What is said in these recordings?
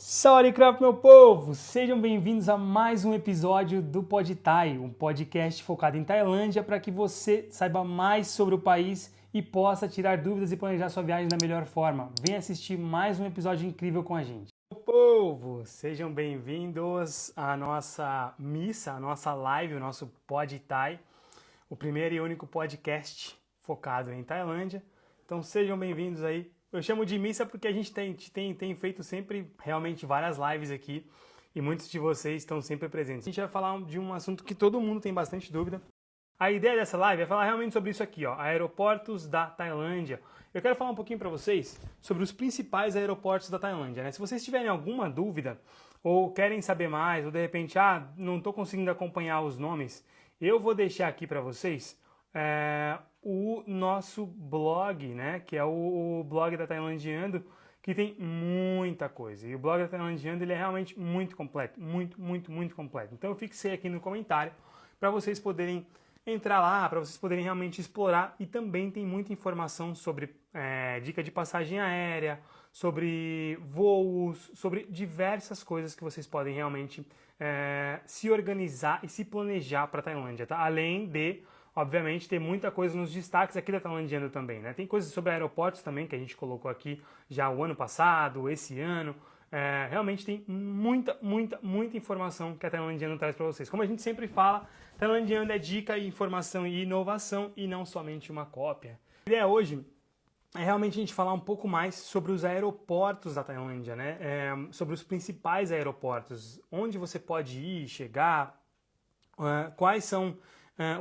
Salve, crop, meu povo! Sejam bem-vindos a mais um episódio do PodThai, um podcast focado em Tailândia para que você saiba mais sobre o país e possa tirar dúvidas e planejar sua viagem da melhor forma. Venha assistir mais um episódio incrível com a gente. Meu povo, sejam bem-vindos à nossa missa, à nossa live, o nosso PodThai, o primeiro e único podcast focado em Tailândia. Então sejam bem-vindos aí. Eu chamo de missa porque a gente tem feito sempre realmente várias lives aqui e muitos de vocês estão sempre presentes. A gente vai falar de um assunto que todo mundo tem bastante dúvida. A ideia dessa live é falar realmente sobre isso aqui, ó, aeroportos da Tailândia. Eu quero falar um pouquinho para vocês sobre os principais aeroportos da Tailândia, né? Se vocês tiverem alguma dúvida ou querem saber mais, ou de repente, não estou conseguindo acompanhar os nomes, eu vou deixar aqui para vocês o nosso blog, né, que é o blog da Tailandiando, que tem muita coisa. E o blog da Tailandiando, ele é realmente muito completo, muito completo. Então eu fixei aqui no comentário para vocês poderem entrar lá, para vocês poderem realmente explorar. E também tem muita informação sobre dica de passagem aérea, sobre voos, sobre diversas coisas que vocês podem realmente se organizar e se planejar para a Tailândia, tá? Além de, obviamente, tem muita coisa nos destaques aqui da Tailandiando também, né? Tem coisas sobre aeroportos também que a gente colocou aqui já o ano passado, esse ano. Realmente tem muita informação que a Tailandiando traz para vocês. Como a gente sempre fala, Tailandiando é dica, informação e inovação e não somente uma cópia. A ideia hoje é realmente a gente falar um pouco mais sobre os aeroportos da Tailândia, né? Sobre os principais aeroportos, onde você pode ir, chegar, quais são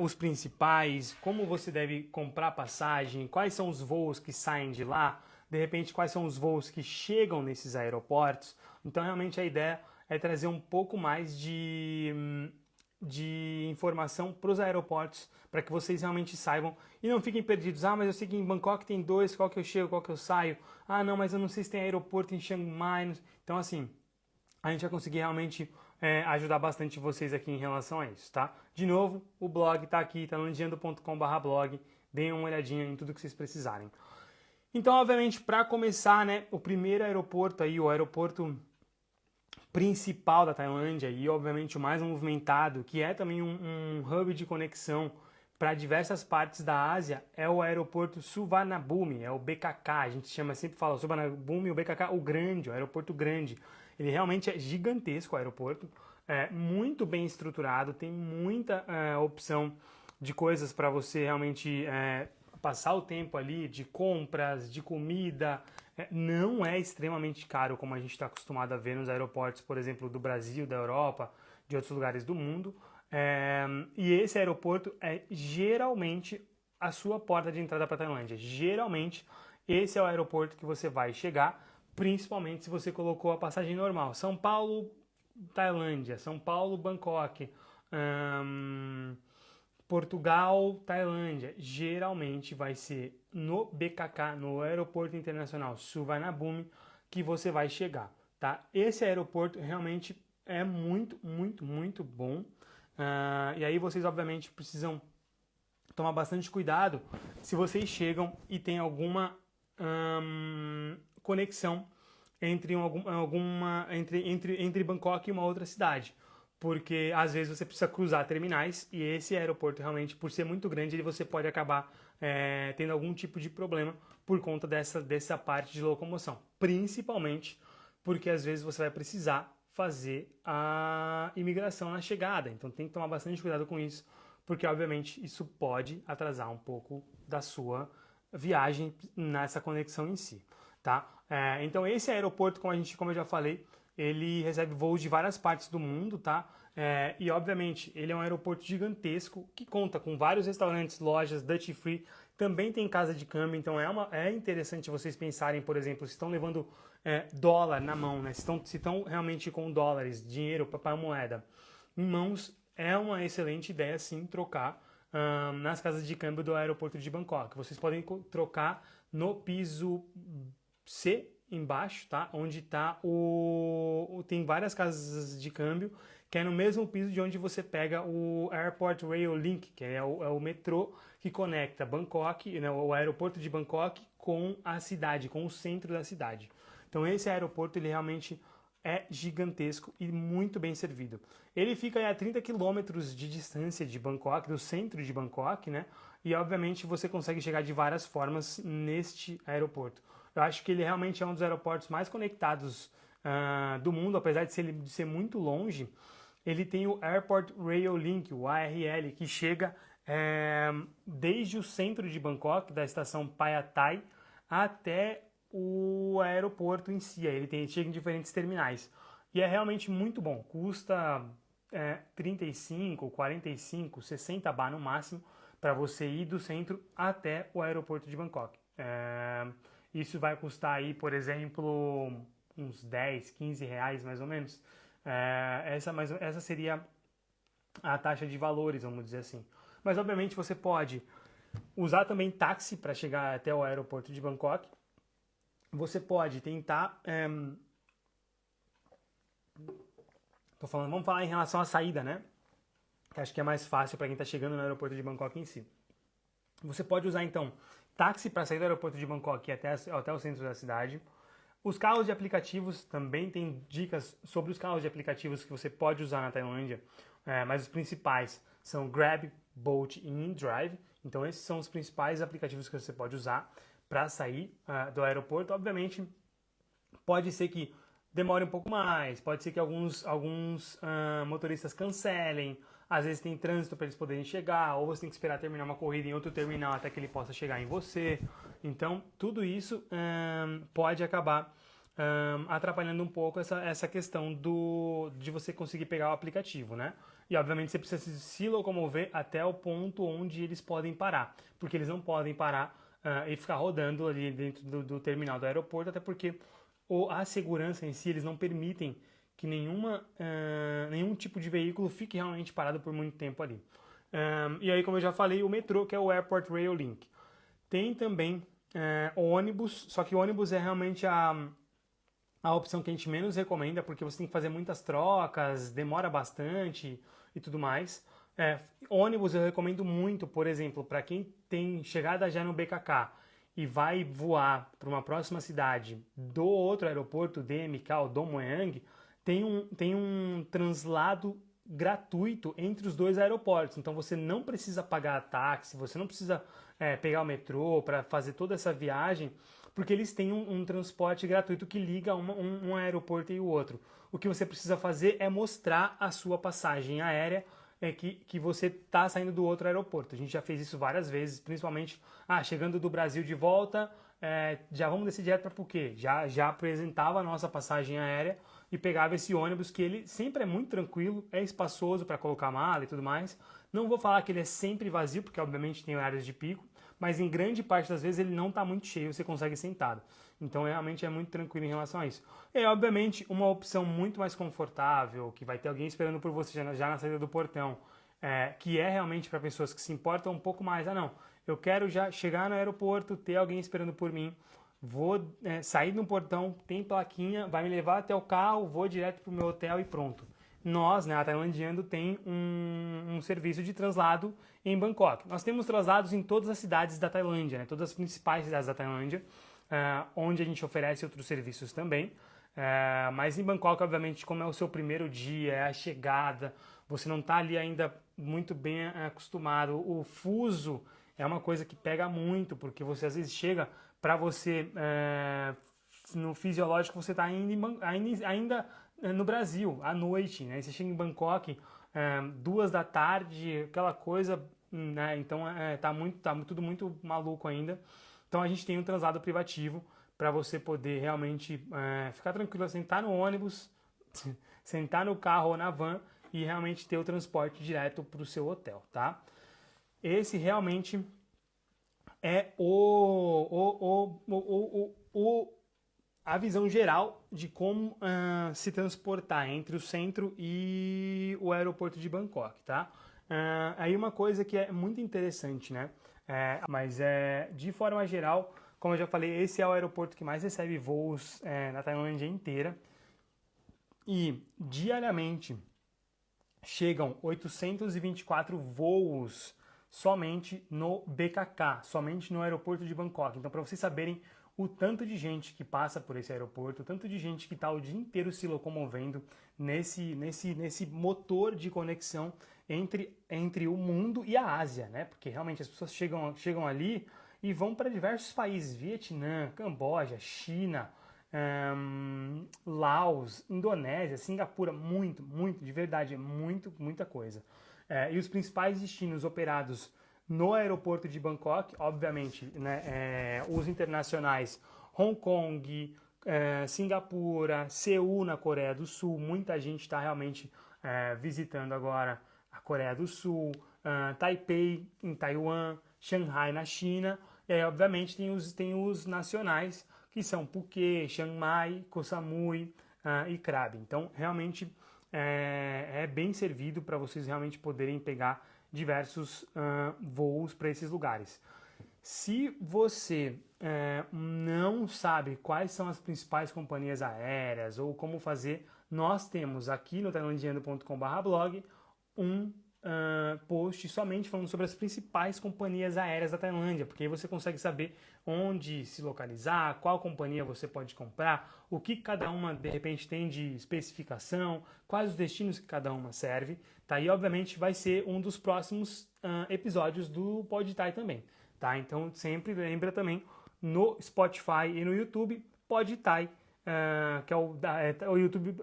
os principais, como você deve comprar passagem, quais são os voos que saem de lá, de repente quais são os voos que chegam nesses aeroportos. Então realmente a ideia é trazer um pouco mais de informação para os aeroportos, para que vocês realmente saibam e não fiquem perdidos. Mas eu sei que em Bangkok tem 2, qual que eu chego, qual que eu saio. Não, mas eu não sei se tem aeroporto em Chiang Mai. Então assim, a gente vai conseguir realmente ajudar bastante vocês aqui em relação a isso, tá? De novo, o blog tá aqui, tailandiando.com/blog. Deem uma olhadinha em tudo que vocês precisarem. Então, obviamente, para começar, né, o primeiro aeroporto aí, o aeroporto principal da Tailândia e, obviamente, o mais movimentado, que é também um hub de conexão para diversas partes da Ásia, é o aeroporto Suvarnabhumi, é o BKK. A gente sempre fala Suvarnabhumi, o BKK, o grande, o aeroporto grande. Ele realmente é gigantesco, o aeroporto, muito bem estruturado, tem muita opção de coisas para você realmente passar o tempo ali, de compras, de comida. Não é extremamente caro, como a gente está acostumado a ver nos aeroportos, por exemplo, do Brasil, da Europa, de outros lugares do mundo. E esse aeroporto é geralmente a sua porta de entrada para a Tailândia. Geralmente, esse é o aeroporto que você vai chegar, principalmente se você colocou a passagem normal. São Paulo, Tailândia. São Paulo, Bangkok. Portugal, Tailândia. Geralmente vai ser no BKK, no Aeroporto Internacional Suvarnabhumi, que você vai chegar, tá? Esse aeroporto realmente é muito bom. E aí vocês, obviamente, precisam tomar bastante cuidado se vocês chegam e tem alguma conexão entre Bangkok e uma outra cidade, porque às vezes você precisa cruzar terminais e esse aeroporto realmente, por ser muito grande, você pode acabar tendo algum tipo de problema por conta dessa parte de locomoção, principalmente porque às vezes você vai precisar fazer a imigração na chegada, então tem que tomar bastante cuidado com isso, porque obviamente isso pode atrasar um pouco da sua viagem nessa conexão em si, tá? Então esse aeroporto, como eu já falei, ele recebe voos de várias partes do mundo, tá? E obviamente ele é um aeroporto gigantesco que conta com vários restaurantes, lojas, duty free, também tem casa de câmbio, então é interessante vocês pensarem, por exemplo, se estão levando dólar na mão, né? Se estão realmente com dólares, dinheiro para moeda em mãos, é uma excelente ideia sim trocar nas casas de câmbio do aeroporto de Bangkok. Vocês podem trocar no piso C embaixo, tá? Onde tá tem várias casas de câmbio, que é no mesmo piso de onde você pega o Airport Rail Link, que é o metrô que conecta Bangkok, né, o aeroporto de Bangkok com a cidade, com o centro da cidade. Então esse aeroporto ele realmente é gigantesco e muito bem servido. Ele fica a 30 quilômetros de distância de Bangkok, do centro de Bangkok, né? E obviamente você consegue chegar de várias formas neste aeroporto. Eu acho que ele realmente é um dos aeroportos mais conectados do mundo, apesar de ser muito longe. Ele tem o Airport Rail Link, o ARL, que chega desde o centro de Bangkok, da estação Phayat, até o aeroporto em si. Ele chega em diferentes terminais. E é realmente muito bom. Custa 35, 45, 60 baht no máximo para você ir do centro até o aeroporto de Bangkok. Isso vai custar aí, por exemplo, uns 10, 15 reais mais ou menos. Essa seria a taxa de valores, vamos dizer assim. Mas obviamente você pode usar também táxi para chegar até o aeroporto de Bangkok. Você pode tentar... vamos falar em relação à saída, né? Que acho que é mais fácil para quem está chegando no aeroporto de Bangkok em si. Você pode usar, então, táxi para sair do aeroporto de Bangkok até o centro da cidade. Os carros de aplicativos, também tem dicas sobre os carros de aplicativos que você pode usar na Tailândia, mas os principais são Grab, Bolt e InDrive. Então esses são os principais aplicativos que você pode usar para sair do aeroporto. Obviamente, pode ser que demore um pouco mais, pode ser que alguns motoristas cancelem, às vezes tem trânsito para eles poderem chegar, ou você tem que esperar terminar uma corrida em outro terminal até que ele possa chegar em você. Então, tudo isso pode acabar atrapalhando um pouco essa questão de você conseguir pegar o aplicativo, né? E, obviamente, você precisa se locomover até o ponto onde eles podem parar, porque eles não podem parar e ficar rodando ali dentro do terminal do aeroporto, até porque a segurança em si, eles não permitem que nenhum tipo de veículo fique realmente parado por muito tempo ali. E aí, como eu já falei, o metrô, que é o Airport Rail Link. Tem também ônibus, só que o ônibus é realmente a opção que a gente menos recomenda, porque você tem que fazer muitas trocas, demora bastante e tudo mais. Ônibus eu recomendo muito, por exemplo, para quem tem chegada já no BKK e vai voar para uma próxima cidade do outro aeroporto, DMK ou Don Mueang, tem um translado gratuito entre os dois aeroportos. Então você não precisa pagar táxi, você não precisa pegar o metrô para fazer toda essa viagem, porque eles têm um transporte gratuito que liga um aeroporto e o outro. O que você precisa fazer é mostrar a sua passagem aérea que você está saindo do outro aeroporto. A gente já fez isso várias vezes, principalmente chegando do Brasil de volta, já vamos descer direto para Phuket. Já apresentava a nossa passagem aérea e pegava esse ônibus, que ele sempre é muito tranquilo, é espaçoso para colocar mala e tudo mais. Não vou falar que ele é sempre vazio, porque obviamente tem horários de pico, mas em grande parte das vezes ele não está muito cheio, você consegue ir sentado. Então realmente é muito tranquilo em relação a isso. E obviamente uma opção muito mais confortável, que vai ter alguém esperando por você já na saída do portão, que é realmente para pessoas que se importam um pouco mais. Não, eu quero já chegar no aeroporto, ter alguém esperando por mim, vou sair no portão, tem plaquinha, vai me levar até o carro, vou direto para o meu hotel e pronto. Nós, a Tailandiando, tem um serviço de translado em Bangkok. Nós temos translados em todas as cidades da Tailândia, todas as principais cidades da Tailândia, onde a gente oferece outros serviços também. Mas em Bangkok, obviamente, como é o seu primeiro dia, é a chegada, você não está ali ainda muito bem acostumado. O fuso é uma coisa que pega muito, porque você às vezes chega para você, no fisiológico, você está ainda no Brasil, à noite, né? Você chega em Bangkok, 2 da tarde, aquela coisa, né? Então tá tudo muito maluco ainda. Então a gente tem um translado privativo para você poder realmente ficar tranquilo, sentar no ônibus, sentar no carro ou na van e realmente ter o transporte direto para o seu hotel, tá? Esse realmente é a visão geral de como se transportar entre o centro e o aeroporto de Bangkok, tá? Aí uma coisa que é muito interessante, né? Mas de forma geral, como eu já falei, esse é o aeroporto que mais recebe voos na Tailândia inteira. E diariamente chegam 824 voos somente no BKK, somente no aeroporto de Bangkok. Então, para vocês saberem o tanto de gente que passa por esse aeroporto, o tanto de gente que está o dia inteiro se locomovendo nesse motor de conexão entre o mundo e a Ásia, né? Porque realmente as pessoas chegam ali e vão para diversos países, Vietnã, Camboja, China, Laos, Indonésia, Singapura, muito, de verdade, é muita coisa. E os principais destinos operados no aeroporto de Bangkok, obviamente, né, os internacionais, Hong Kong, Singapura, Seul na Coreia do Sul, muita gente está realmente visitando agora a Coreia do Sul, Taipei em Taiwan, Shanghai na China, e aí, obviamente, tem os nacionais, que são Phuket, Chiang Mai, Koh Samui e Krabi. Então, realmente é bem servido para vocês realmente poderem pegar diversos voos para esses lugares. Se você não sabe quais são as principais companhias aéreas ou como fazer, nós temos aqui no tailandiano.com/blog um post somente falando sobre as principais companhias aéreas da Tailândia, porque aí você consegue saber onde se localizar, qual companhia você pode comprar, o que cada uma de repente tem de especificação, quais os destinos que cada uma serve, tá? E obviamente vai ser um dos próximos episódios do PodThai também, tá? Então sempre lembra também no Spotify e no YouTube PodThai, que é o YouTube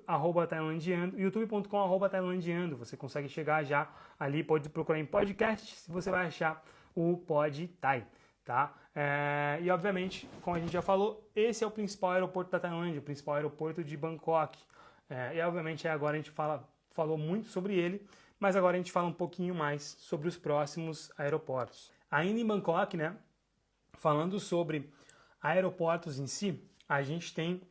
@tailandiando, youtube.com/tailandiando. Você consegue chegar já ali, pode procurar em podcast, se você vai achar o PodThai, tá? E obviamente, como a gente já falou, esse é o principal aeroporto da Tailândia, o principal aeroporto de Bangkok. E obviamente agora a gente falou muito sobre ele, mas agora a gente fala um pouquinho mais sobre os próximos aeroportos. Ainda em Bangkok, né? Falando sobre aeroportos em si, a gente tem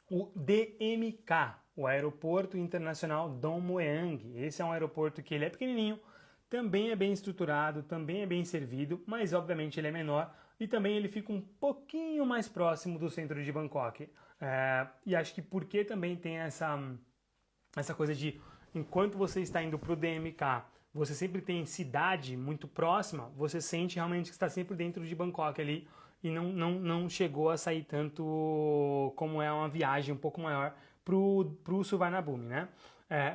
o DMK, o Aeroporto Internacional Don Mueang. Esse é um aeroporto que ele é pequenininho, também é bem estruturado, também é bem servido, mas obviamente ele é menor e também ele fica um pouquinho mais próximo do centro de Bangkok. E acho que porque também tem essa coisa de, enquanto você está indo para o DMK, você sempre tem cidade muito próxima, você sente realmente que está sempre dentro de Bangkok ali, e não chegou a sair tanto como é uma viagem um pouco maior pro Suvarnabhumi, né?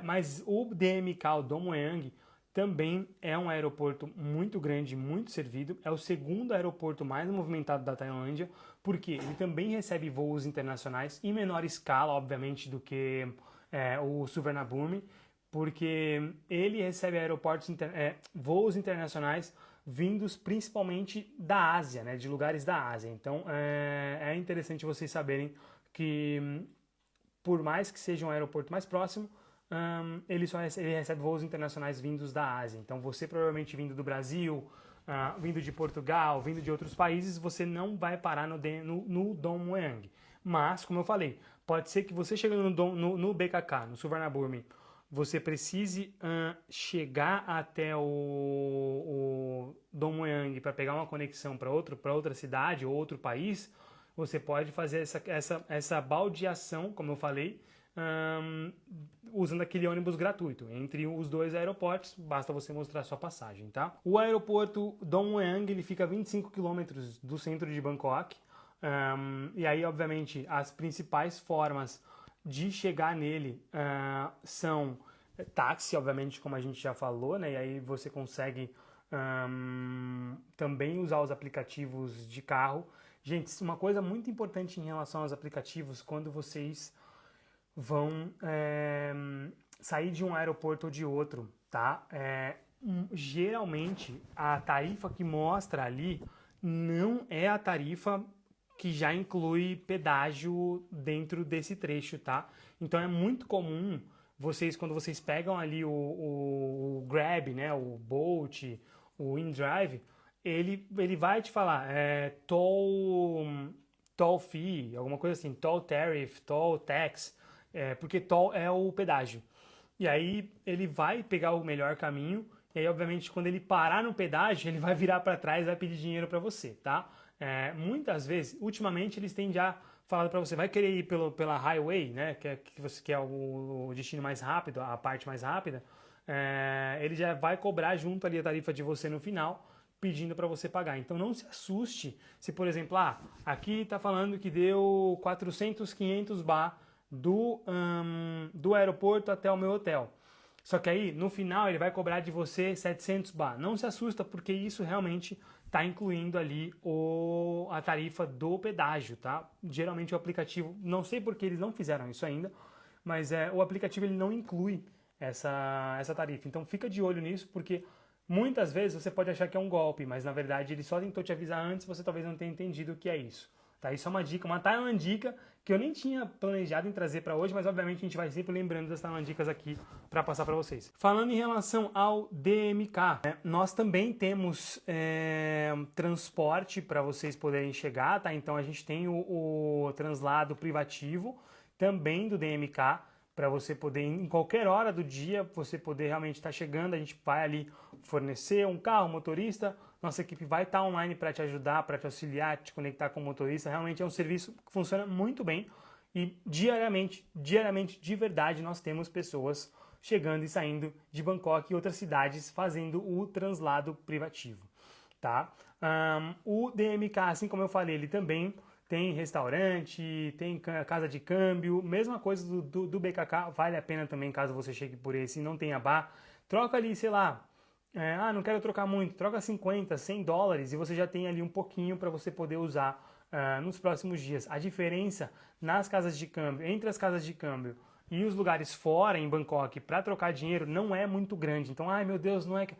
Mas o DMK, o Don Mueang, também é um aeroporto muito grande, muito servido, é o segundo aeroporto mais movimentado da Tailândia, porque ele também recebe voos internacionais em menor escala, obviamente, do que o Suvarnabhumi, porque ele recebe voos internacionais vindos principalmente da Ásia, né, de lugares da Ásia. Então é interessante vocês saberem que, por mais que seja um aeroporto mais próximo, ele recebe voos internacionais vindos da Ásia. Então você provavelmente vindo do Brasil, vindo de Portugal, vindo de outros países, você não vai parar no Don Mueang. Mas, como eu falei, pode ser que você chegando no BKK, no Suvarnabhumi, você precise chegar até o Don Mueang para pegar uma conexão para outra cidade ou outro país. Você pode fazer essa baldeação, como eu falei, usando aquele ônibus gratuito entre os dois aeroportos. Basta você mostrar sua passagem, tá? O aeroporto Don Mueang, ele fica a 25 quilômetros do centro de Bangkok. E aí, obviamente, as principais formas de chegar nele são táxi, obviamente, como a gente já falou, né? E aí você consegue também usar os aplicativos de carro. Gente, uma coisa muito importante em relação aos aplicativos, quando vocês vão sair de um aeroporto ou de outro, tá? Geralmente, a tarifa que mostra ali não é a tarifa que já inclui pedágio dentro desse trecho, tá? Então é muito comum quando vocês pegam ali o Grab, né, o Bolt, o InDrive, ele vai te falar toll fee, alguma coisa assim, toll tariff, toll tax, porque toll é o pedágio. E aí ele vai pegar o melhor caminho, e aí obviamente quando ele parar no pedágio, ele vai virar para trás e vai pedir dinheiro para você, tá? Muitas vezes, ultimamente eles têm já falado para você, vai querer ir pela highway, né, que é o destino mais rápido, a parte mais rápida, ele já vai cobrar junto ali a tarifa de você no final, pedindo para você pagar. Então não se assuste se, por exemplo, aqui está falando que deu 400, 500 baht do aeroporto até o meu hotel. Só que aí, no final, ele vai cobrar de você 700 baht. Não se assusta, porque isso realmente está incluindo ali a tarifa do pedágio, tá? Geralmente o aplicativo, não sei porque eles não fizeram isso ainda, mas o aplicativo ele não inclui essa tarifa. Então fica de olho nisso, porque muitas vezes você pode achar que é um golpe, mas na verdade ele só tentou te avisar antes, você talvez não tenha entendido o que é isso. Tá? Isso é uma dica, uma Tailandica que eu nem tinha planejado em trazer para hoje, mas obviamente a gente vai sempre lembrando das Tailandicas aqui para passar para vocês. Falando em relação ao DMK, nós também temos transporte para vocês poderem chegar, tá? Então a gente tem o translado privativo também do DMK, para você poder, em qualquer hora do dia, você poder realmente estar chegando. A gente vai ali fornecer um carro, um motorista, nossa equipe vai estar online para te ajudar, para te auxiliar, te conectar com o motorista. Realmente é um serviço que funciona muito bem e diariamente, de verdade, nós temos pessoas chegando e saindo de Bangkok e outras cidades fazendo o translado privativo, tá? O DMK, assim como eu falei, ele também tem restaurante, tem casa de câmbio, mesma coisa do BKK, vale a pena também caso você chegue por esse e não tenha bar. Troca ali, sei lá, não quero trocar muito, troca 50, 100 dólares e você já tem ali um pouquinho para você poder usar nos próximos dias. A diferença nas casas de câmbio, entre as casas de câmbio e os lugares fora em Bangkok para trocar dinheiro não é muito grande. Então, ai meu Deus, não é que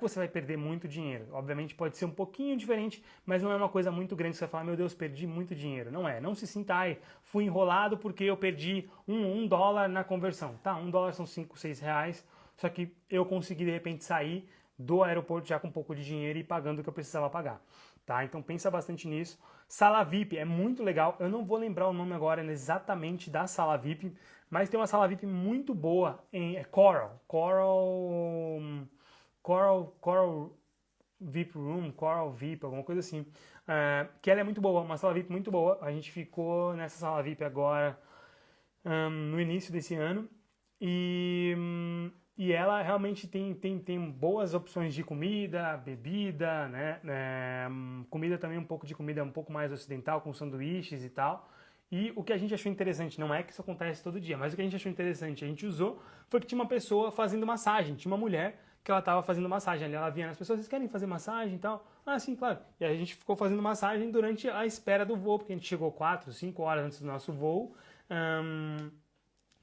você vai perder muito dinheiro. Obviamente pode ser um pouquinho diferente, mas não é uma coisa muito grande que você vai falar, meu Deus, perdi muito dinheiro. Não é, não se sinta, fui enrolado porque eu perdi um dólar na conversão. Tá, $1 são 5, 6 reais, só que eu consegui de repente sair do aeroporto já com um pouco de dinheiro e pagando o que eu precisava pagar. Tá? Então pensa bastante nisso. Sala VIP é muito legal. Eu não vou lembrar o nome agora exatamente da sala VIP, mas tem uma sala VIP muito boa em Coral VIP Room, Coral VIP, alguma coisa assim. Que ela é muito boa, uma sala VIP muito boa. A gente ficou nessa sala VIP agora no início desse ano. E ela realmente tem boas opções de comida, bebida, né? Comida também, um pouco de comida um pouco mais ocidental, com sanduíches e tal. E o que a gente achou interessante, não é que isso acontece todo dia, mas o que a gente achou interessante, a gente usou, foi que tinha uma pessoa fazendo massagem, tinha uma mulher que ela estava fazendo massagem ali, ela vinha nas pessoas, vocês querem fazer massagem e tal? Ah, sim, claro. E aí a gente ficou fazendo massagem durante a espera do voo, porque a gente chegou 4, 5 horas antes do nosso voo.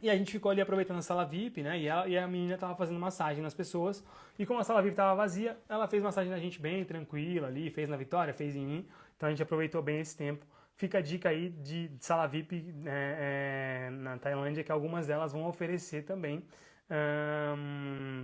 E a gente ficou ali aproveitando a sala VIP, né? E a menina tava fazendo massagem nas pessoas. E como a sala VIP tava vazia, ela fez massagem na gente bem tranquila ali, fez na Vitória, fez em mim. Então a gente aproveitou bem esse tempo. Fica a dica aí de sala VIP na Tailândia, que algumas delas vão oferecer também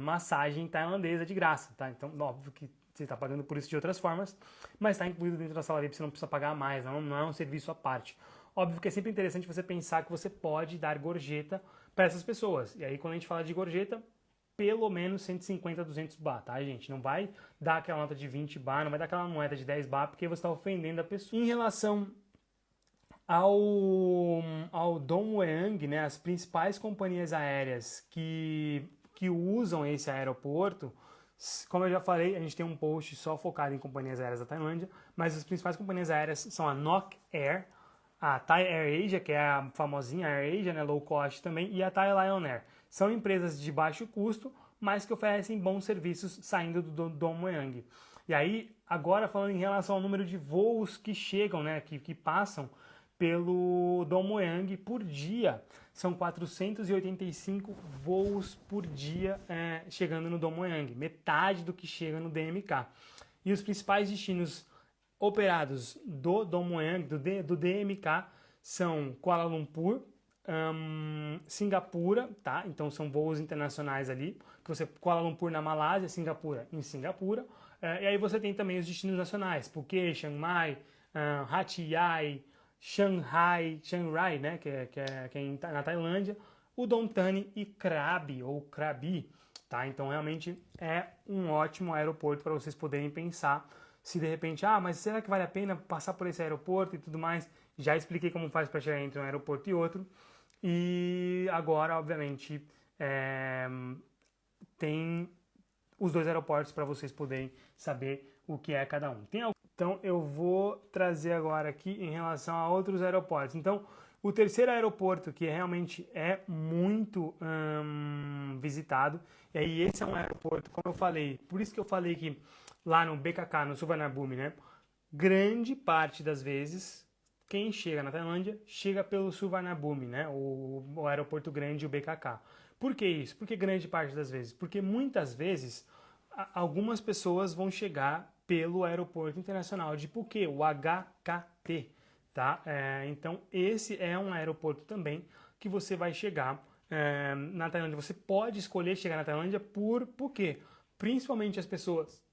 massagem tailandesa de graça, tá? Então, óbvio que você está pagando por isso de outras formas, mas está incluído dentro da sala VIP, você não precisa pagar mais, não é um serviço à parte. Óbvio que é sempre interessante você pensar que você pode dar gorjeta para essas pessoas. E aí, quando a gente fala de gorjeta, pelo menos 150, 200 baht, tá, gente? Não vai dar aquela nota de 20 baht, não vai dar aquela moeda de 10 baht, porque você está ofendendo a pessoa. Em relação ao Don Mueang, né, as principais companhias aéreas que usam esse aeroporto, como eu já falei, a gente tem um post só focado em companhias aéreas da Tailândia, mas as principais companhias aéreas são a Nok Air, a Thai Air Asia, que é a famosinha Air Asia, né, low cost também, e a Thai Lion Air. São empresas de baixo custo, mas que oferecem bons serviços saindo do Don Mueang. E aí, agora falando em relação ao número de voos que chegam, né, que passam pelo Don Mueang por dia, são 485 voos por dia chegando no Don Mueang, metade do que chega no DMK. E os principais destinos operados do Don Mueang, do DMK, são Kuala Lumpur, Singapura, tá? Então são voos internacionais ali, Kuala Lumpur na Malásia, Singapura em Singapura, e aí você tem também os destinos nacionais, Phuket, Chiang Mai, Hat Yai, Chiang Rai, né, que é na Tailândia, o Don Thani e Krabi, ou Krabi, tá? Então realmente é um ótimo aeroporto para vocês poderem pensar se de repente, mas será que vale a pena passar por esse aeroporto e tudo mais? Já expliquei como faz para chegar entre um aeroporto e outro. E agora, obviamente, tem os dois aeroportos para vocês poderem saber o que é cada um. Então eu vou trazer agora aqui em relação a outros aeroportos. Então o terceiro aeroporto que realmente é muito visitado, e aí esse é um aeroporto, como eu falei, por isso que eu falei que lá no BKK, no Suvarnabhumi, né, grande parte das vezes quem chega na Tailândia chega pelo Suvarnabhumi, né, o aeroporto grande, o BKK. Por que isso? Porque grande parte das vezes? Porque muitas vezes algumas pessoas vão chegar pelo aeroporto internacional de Phuket, o HKT. Tá? Então, esse é um aeroporto também que você vai chegar na Tailândia. Você pode escolher chegar na Tailândia por quê? Principalmente as pessoas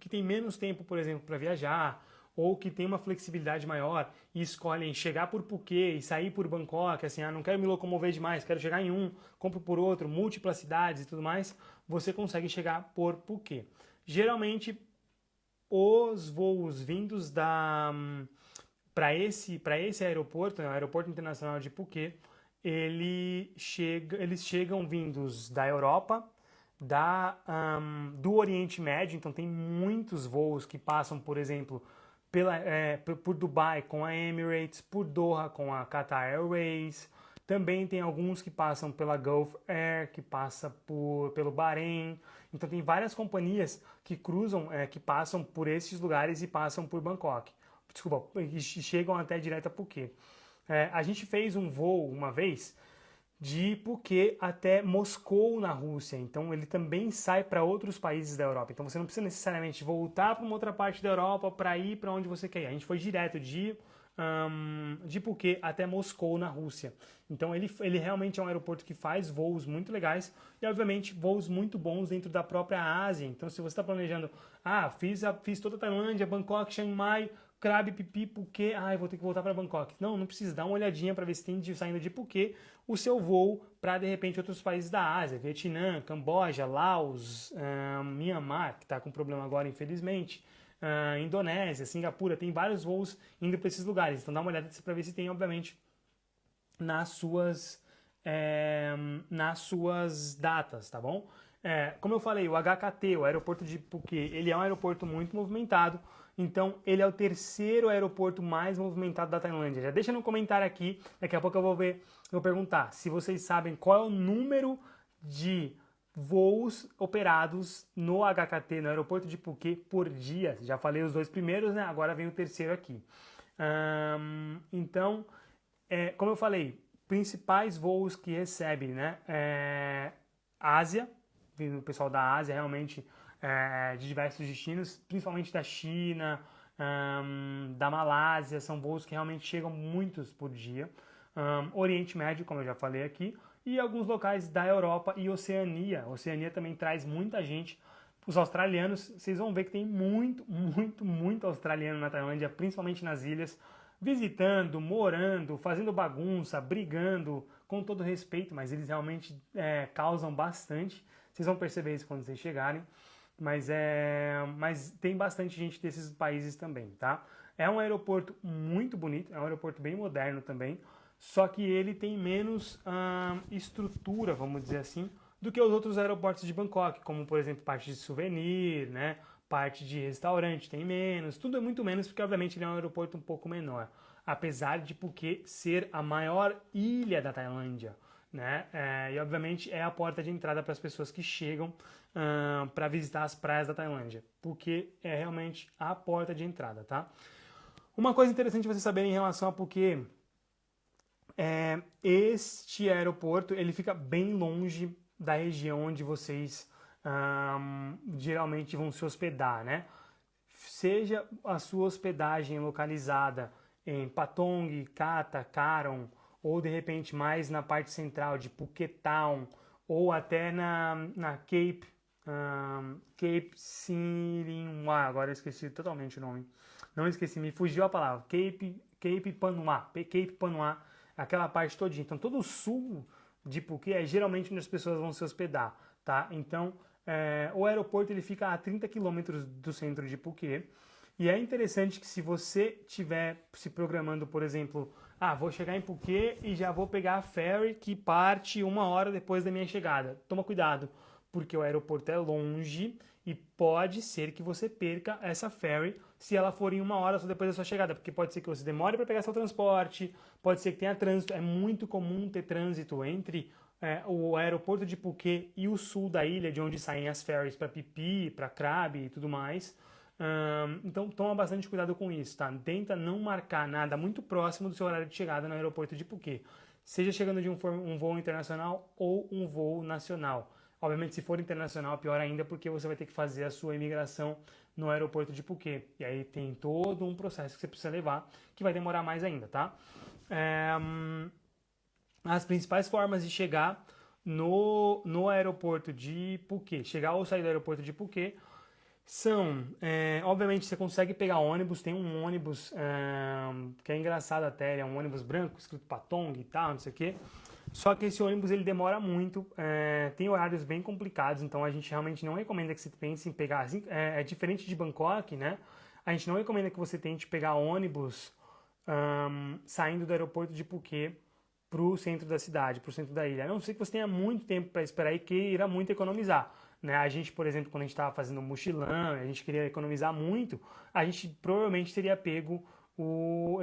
que têm menos tempo, por exemplo, para viajar, ou que têm uma flexibilidade maior e escolhem chegar por Phuket e sair por Bangkok, assim, não quero me locomover demais, quero chegar em um, compro por outro, múltiplas cidades e tudo mais, você consegue chegar por Phuket. Geralmente, os voos vindos para esse aeroporto, né, o Aeroporto Internacional de Phuket, eles chegam vindos da Europa, do Oriente Médio, então tem muitos voos que passam, por exemplo, por Dubai com a Emirates, por Doha com a Qatar Airways, também tem alguns que passam pela Gulf Air, que passa pelo Bahrein. Então tem várias companhias que cruzam, que passam por esses lugares e passam por Bangkok. Desculpa, e chegam até direto a Phuket. A gente fez um voo uma vez de Phuket até Moscou, na Rússia. Então ele também sai para outros países da Europa. Então você não precisa necessariamente voltar para uma outra parte da Europa para ir para onde você quer ir. A gente foi direto de Phuket até Moscou, na Rússia. Então ele realmente é um aeroporto que faz voos muito legais e, obviamente, voos muito bons dentro da própria Ásia. Então, se você está planejando, fiz toda a Tailândia, Bangkok, Chiang Mai, Krabi, Pipi, Phuket, eu vou ter que voltar para Bangkok. Não precisa, dar uma olhadinha para ver se tem saindo de Phuket o seu voo para, de repente, outros países da Ásia, Vietnã, Camboja, Laos, Myanmar, que está com problema agora, infelizmente, Indonésia, Singapura, tem vários voos indo para esses lugares. Então dá uma olhada para ver se tem, obviamente, nas suas datas, tá bom? Como eu falei, o HKT, o aeroporto de Phuket, ele é um aeroporto muito movimentado, então ele é o terceiro aeroporto mais movimentado da Tailândia. Já deixa no comentário aqui, daqui a pouco eu vou perguntar se vocês sabem qual é o número de voos operados no HKT, no aeroporto de Phuket, por dia. Já falei os dois primeiros, né? Agora vem o terceiro aqui. Então, como eu falei, principais voos que recebe, né? Ásia, vindo o pessoal da Ásia, realmente de diversos destinos, principalmente da China, da Malásia, são voos que realmente chegam muitos por dia. Oriente Médio, como eu já falei aqui, e alguns locais da Europa e Oceania. Oceania também traz muita gente. Os australianos, vocês vão ver que tem muito australiano na Tailândia, principalmente nas ilhas, visitando, morando, fazendo bagunça, brigando, com todo respeito, mas eles realmente causam bastante. Vocês vão perceber isso quando vocês chegarem. Mas tem bastante gente desses países também, tá? É um aeroporto muito bonito, é um aeroporto bem moderno também, só que ele tem menos estrutura, vamos dizer assim, do que os outros aeroportos de Bangkok, como, por exemplo, parte de souvenir, né? Parte de restaurante tem menos, tudo é muito menos, porque obviamente ele é um aeroporto um pouco menor, apesar de Phuket ser a maior ilha da Tailândia, né? E obviamente é a porta de entrada para as pessoas que chegam para visitar as praias da Tailândia, porque é realmente a porta de entrada, tá? Uma coisa interessante você saber em relação a Phuket, este aeroporto ele fica bem longe da região onde vocês geralmente vão se hospedar, né? Seja a sua hospedagem localizada em Patong, Kata, Karon, ou de repente mais na parte central de Phuket Town, ou até na Cape Sirinwa, agora eu esqueci totalmente o nome. Não esqueci, me fugiu a palavra. Cape Panuá, aquela parte todinha. Então todo o sul de Phuket é geralmente onde as pessoas vão se hospedar, tá? Então o aeroporto ele fica a 30 quilômetros do centro de Phuket. E é interessante que se você estiver se programando, por exemplo, vou chegar em Phuket e já vou pegar a ferry que parte 1 hora depois da minha chegada. Toma cuidado, porque o aeroporto é longe E pode ser que você perca essa ferry se ela for em 1 hora só depois da sua chegada, porque pode ser que você demore para pegar seu transporte, pode ser que tenha trânsito. É muito comum ter trânsito entre o aeroporto de Phuket e o sul da ilha, de onde saem as ferries para Pipi, para Krabi e tudo mais. Então toma bastante cuidado com isso, tá? Tenta não marcar nada muito próximo do seu horário de chegada no aeroporto de Phuket. Seja chegando de um voo internacional ou um voo nacional. Obviamente, se for internacional, pior ainda, porque você vai ter que fazer a sua imigração no aeroporto de Phuket. E aí tem todo um processo que você precisa levar, que vai demorar mais ainda, tá? As principais formas de chegar no aeroporto de Phuket, chegar ou sair do aeroporto de Phuket, são, obviamente você consegue pegar ônibus, tem um ônibus que é engraçado até, é um ônibus branco, escrito Patong e tal, não sei o quê. Só que esse ônibus ele demora muito, tem horários bem complicados, então a gente realmente não recomenda que você pense em pegar, assim, é diferente de Bangkok, né? A gente não recomenda que você tente pegar ônibus saindo do aeroporto de Phuket para o centro da cidade, para o centro da ilha. A não ser que você tenha muito tempo para esperar e queira muito economizar. Né? A gente, por exemplo, quando a gente estava fazendo mochilão, a gente queria economizar muito, a gente provavelmente teria pego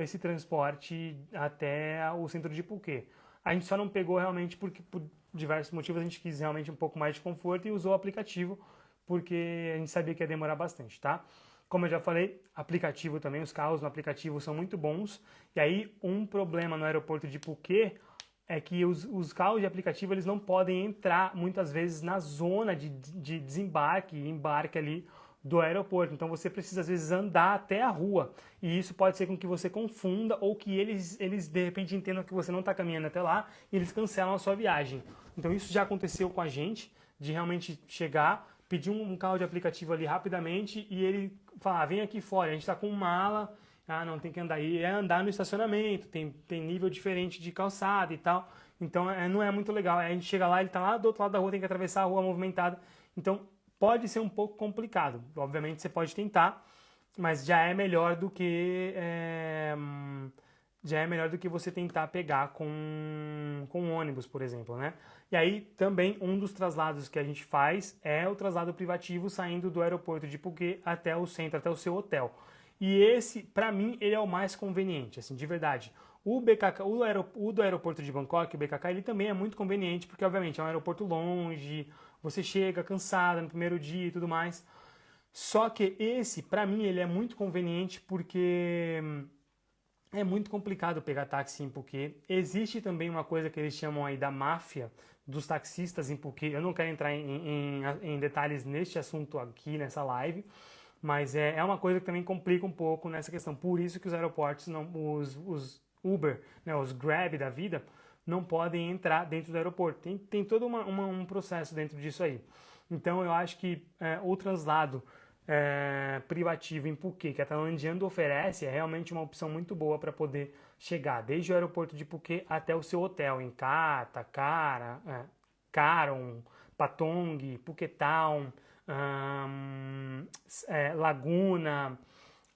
esse transporte até o centro de Phuket. A gente só não pegou realmente porque, por diversos motivos, a gente quis realmente um pouco mais de conforto e usou o aplicativo porque a gente sabia que ia demorar bastante, tá? Como eu já falei, aplicativo também, os carros no aplicativo são muito bons. E aí, um problema no aeroporto de Phuket é que os carros de aplicativo eles não podem entrar muitas vezes na zona de desembarque e embarque ali do aeroporto. Então você precisa às vezes andar até a rua. E isso pode ser com que você confunda ou que eles de repente entendam que você não está caminhando até lá e eles cancelam a sua viagem. Então isso já aconteceu com a gente, de realmente chegar, pedir um carro de aplicativo ali rapidamente e ele falar, vem aqui fora, a gente está com mala, não, tem que andar aí, é andar no estacionamento, tem nível diferente de calçada e tal, então não é muito legal, a gente chega lá, ele está lá do outro lado da rua, tem que atravessar a rua movimentada, então pode ser um pouco complicado, obviamente você pode tentar, mas já é melhor do que você tentar pegar com ônibus, por exemplo, né? E aí também um dos traslados que a gente faz é o traslado privativo saindo do aeroporto de Phuket até o centro, até o seu hotel. E esse, para mim, ele é o mais conveniente, assim, de verdade. O BKK, o do aeroporto de Bangkok, o BKK, ele também é muito conveniente, porque obviamente é um aeroporto longe, você chega cansado no primeiro dia e tudo mais. Só que esse, para mim, ele é muito conveniente porque é muito complicado pegar táxi em Phuket. Existe também uma coisa que eles chamam aí da máfia dos taxistas em Phuket. Eu não quero entrar em detalhes neste assunto aqui nessa live, mas é uma coisa que também complica um pouco nessa questão. Por isso que os aeroportos, os Uber, né, os Grab da vida, não podem entrar dentro do aeroporto. Tem todo um processo dentro disso aí. Então eu acho que o translado privativo em Phuket, que a Tailandiando oferece, é realmente uma opção muito boa para poder chegar desde o aeroporto de Phuket até o seu hotel em Kata, Karon, Patong, Phuket Town, Laguna,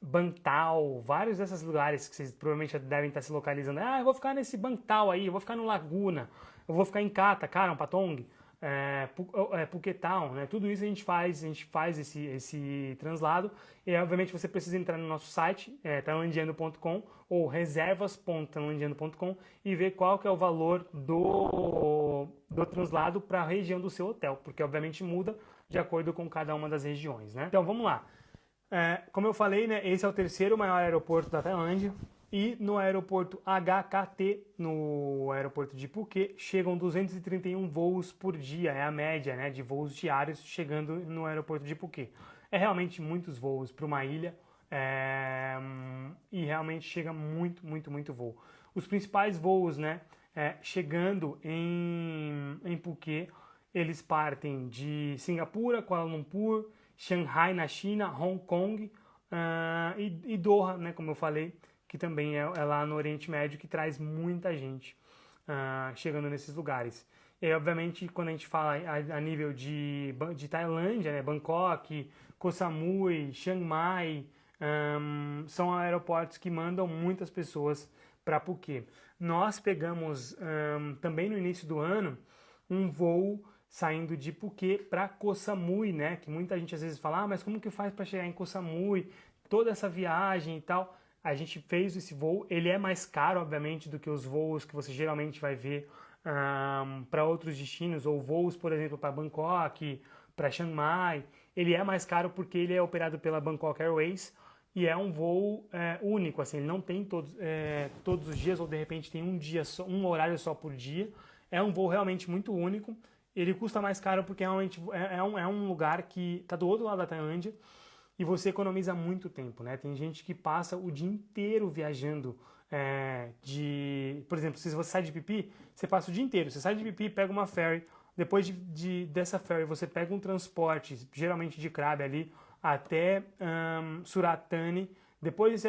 Bangtao, vários desses lugares que vocês provavelmente devem estar se localizando. Eu vou ficar nesse Bangtao aí, eu vou ficar no Laguna, eu vou ficar em Kata, Karon, Patong, Phuket Town, né? Tudo isso a gente faz esse translado e obviamente você precisa entrar no nosso site, tailandiano.com ou reservas.tailandiano.com e ver qual que é o valor do translado para a região do seu hotel, porque obviamente muda de acordo com cada uma das regiões, né? Então vamos lá. Como eu falei, né, esse é o terceiro maior aeroporto da Tailândia. E no aeroporto HKT, no aeroporto de Phuket, chegam 231 voos por dia, é a média, né, de voos diários chegando no aeroporto de Phuket. É realmente muitos voos para uma ilha e realmente chega muito, muito, muito voo. Os principais voos, né, chegando em Phuket, eles partem de Singapura, Kuala Lumpur, Shanghai na China, Hong Kong e Doha, né, como eu falei, que também é lá no Oriente Médio, que traz muita gente chegando nesses lugares. E obviamente, quando a gente fala a nível de Tailândia, né, Bangkok, Koh Samui, Chiang Mai, são aeroportos que mandam muitas pessoas para Phuket. Nós pegamos também no início do ano um voo saindo de Phuket para Koh Samui, né? Que muita gente às vezes fala, mas como que faz para chegar em Koh Samui? Toda essa viagem e tal. A gente fez esse voo, ele é mais caro, obviamente, do que os voos que você geralmente vai ver para outros destinos, ou voos, por exemplo, para Bangkok, para Chiang Mai. Ele é mais caro porque ele é operado pela Bangkok Airways e é um voo único, assim, ele não tem todos os dias, ou de repente tem um dia só, um horário só por dia. É um voo realmente muito único. Ele custa mais caro porque realmente é um lugar que está do outro lado da Tailândia e você economiza muito tempo, né? Tem gente que passa o dia inteiro viajando por exemplo, se você sai de Pipi, você passa o dia inteiro. Você sai de Pipi, pega uma ferry, depois dessa ferry você pega um transporte, geralmente de Krabi ali, até Surat Thani. Depois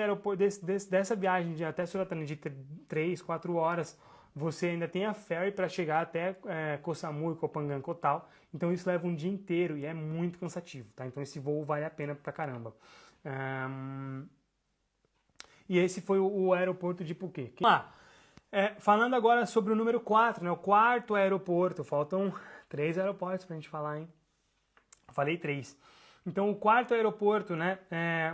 dessa viagem até Surat Thani de 3, 4 horas, você ainda tem a ferry para chegar até Koh Samui, Koh Phangan, Koh Tao. Então isso leva um dia inteiro e é muito cansativo, tá? Então esse voo vale a pena pra caramba. E esse foi o aeroporto de Phuket. Falando agora sobre o número 4, né? O quarto aeroporto. Faltam 3 aeroportos pra gente falar, hein? Falei 3. Então o quarto aeroporto, né?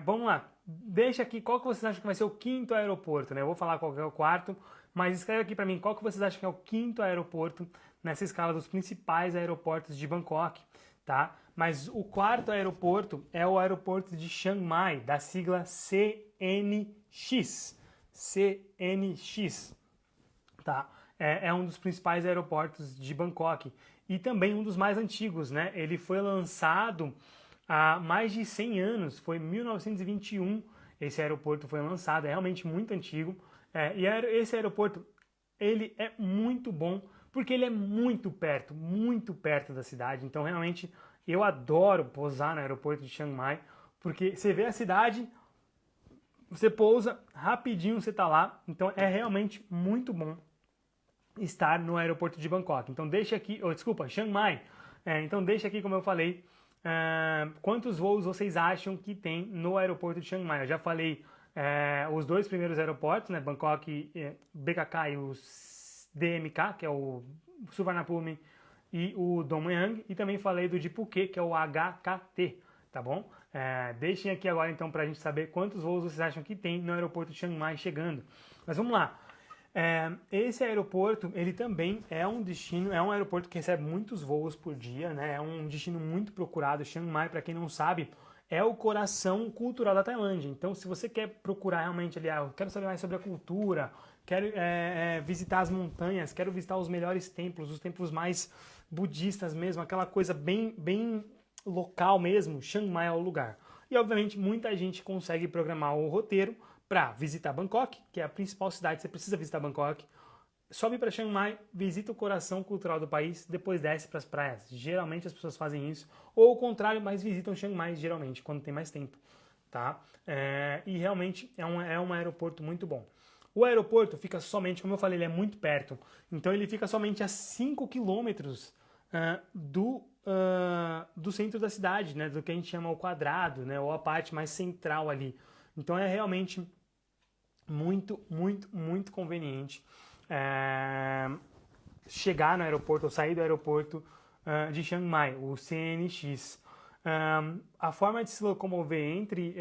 Vamos lá. Deixa aqui qual que vocês acham que vai ser o quinto aeroporto, né? Eu vou falar qual que é o quarto, mas escreve aqui pra mim qual que vocês acham que é o quinto aeroporto nessa escala dos principais aeroportos de Bangkok, tá? Mas o quarto aeroporto é o aeroporto de Chiang Mai, da sigla CNX. CNX, tá? É um dos principais aeroportos de Bangkok e também um dos mais antigos, né? Ele foi lançado há mais de 100 anos, foi em 1921 esse aeroporto foi lançado, é realmente muito antigo. Esse aeroporto, ele é muito bom porque ele é muito perto da cidade. Então, realmente, eu adoro pousar no aeroporto de Chiang Mai, porque você vê a cidade, você pousa, rapidinho você está lá. Então, é realmente muito bom estar no aeroporto de Bangkok. Então, deixa aqui, Chiang Mai. Então, deixa aqui, como eu falei, quantos voos vocês acham que tem no aeroporto de Chiang Mai. Eu já falei os 2 primeiros aeroportos, né, Bangkok, BKK e o DMK, que é o Suvarnabhumi, e o Dong Mai Hang, e também falei do de Phuket, que é o HKT, tá bom? Deixem aqui agora então para a gente saber quantos voos vocês acham que tem no aeroporto de Chiang Mai chegando. Mas vamos lá. Esse aeroporto, ele também é um destino, é um aeroporto que recebe muitos voos por dia, né? É um destino muito procurado. Chiang Mai, para quem não sabe, é o coração cultural da Tailândia. Então, se você quer procurar realmente ali, eu quero saber mais sobre a cultura, quero visitar as montanhas, quero visitar os melhores templos, os templos mais budistas mesmo, aquela coisa bem local mesmo, Chiang Mai é o lugar. E, obviamente, muita gente consegue programar o roteiro para visitar Bangkok, que é a principal cidade, você precisa visitar Bangkok, sobe para Chiang Mai, visita o coração cultural do país, depois desce para as praias. Geralmente as pessoas fazem isso, ou o contrário, mas visitam Chiang Mai geralmente, quando tem mais tempo, tá? E realmente é um aeroporto muito bom. O aeroporto fica somente, como eu falei, ele é muito perto, então ele fica somente a 5 quilômetros do centro da cidade, né? Do que a gente chama o quadrado, né? Ou a parte mais central ali. Então é realmente muito conveniente chegar no aeroporto ou sair do aeroporto de Chiang Mai, o CNX. A forma de se locomover entre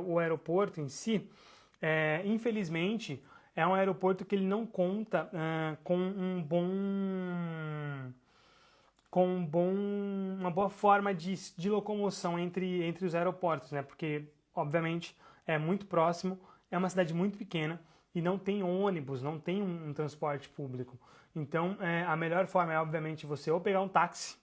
o aeroporto em si, infelizmente, é um aeroporto que ele não conta com uma boa forma de locomoção entre os aeroportos, né? Porque, obviamente, é muito próximo, é uma cidade muito pequena e não tem ônibus, não tem um transporte público. Então, a melhor forma é, obviamente, você ou pegar um táxi